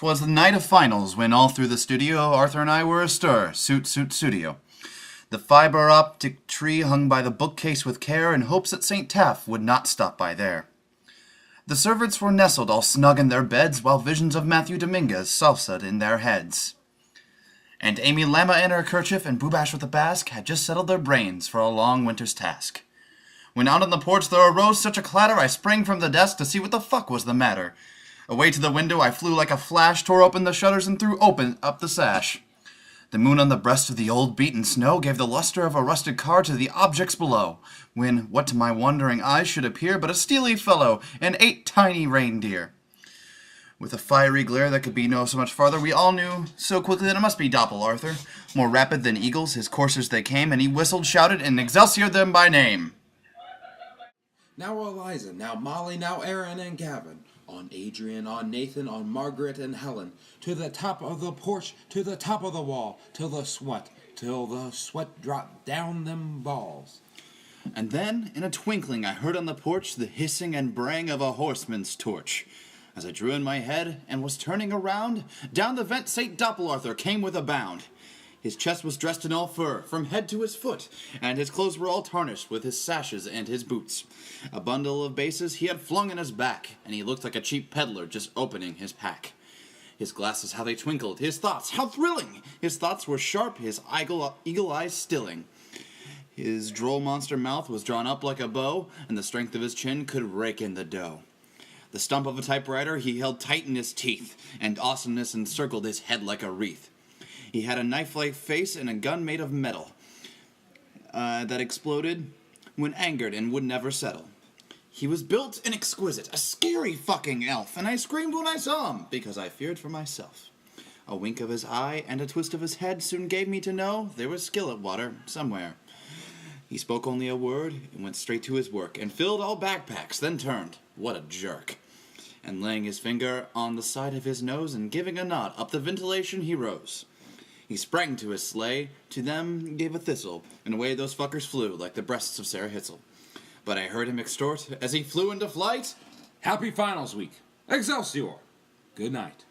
'Twas the night of finals when all through the studio Arthur and I were astir, studio. The fiber optic tree hung by the bookcase with care in hopes that St. Taff would not stop by there. The servants were nestled all snug in their beds while visions of Matthew Dominguez salsa'd in their heads. And Amy Lama in her kerchief and Boobash with a basque had just settled their brains for a long winter's task. When out on the porch there arose such a clatter I sprang from the desk to see what the fuck was the matter. Away to the window I flew like a flash, tore open the shutters and threw open up the sash. The moon on the breast of the old beaten snow gave the luster of a rusted car to the objects below, when what to my wondering eyes should appear but a steely fellow and 8 tiny reindeer. With a fiery glare that could be no so much farther, we all knew so quickly that it must be Doppel Arthur. More rapid than eagles, his coursers they came, and he whistled, shouted, and excelsior them by name. Now Eliza, now Molly, now Aaron and Gavin, on Adrian, on Nathan, on Margaret and Helen, to the top of the porch, to the top of the wall, till the sweat dropped down them balls. And then, in a twinkling, I heard on the porch the hissing and braying of a horseman's torch. As I drew in my head and was turning around, down the vent St. Doppel Arthur came with a bound. His chest was dressed in all fur, from head to his foot, and his clothes were all tarnished with his sashes and his boots. A bundle of bases he had flung in his back, and he looked like a cheap peddler just opening his pack. His glasses, how they twinkled, his thoughts, how thrilling! His thoughts were sharp, his eagle eyes stilling. His droll monster mouth was drawn up like a bow, and the strength of his chin could rake in the dough. The stump of a typewriter he held tight in his teeth, and awesomeness encircled his head like a wreath. He had a knife-like face and a gun made of metal that exploded when angered and would never settle. He was built and exquisite, a scary fucking elf, and I screamed when I saw him, because I feared for myself. A wink of his eye and a twist of his head soon gave me to know there was skillet water somewhere. He spoke only a word and went straight to his work, and filled all backpacks, then turned. What a jerk. And laying his finger on the side of his nose and giving a nod up the ventilation, he rose. He sprang to his sleigh, to them gave a thistle, and away those fuckers flew like the breasts of Sarah Hitzel. But I heard him extort, as he flew into flight, Happy Finals Week. Excelsior. Good night.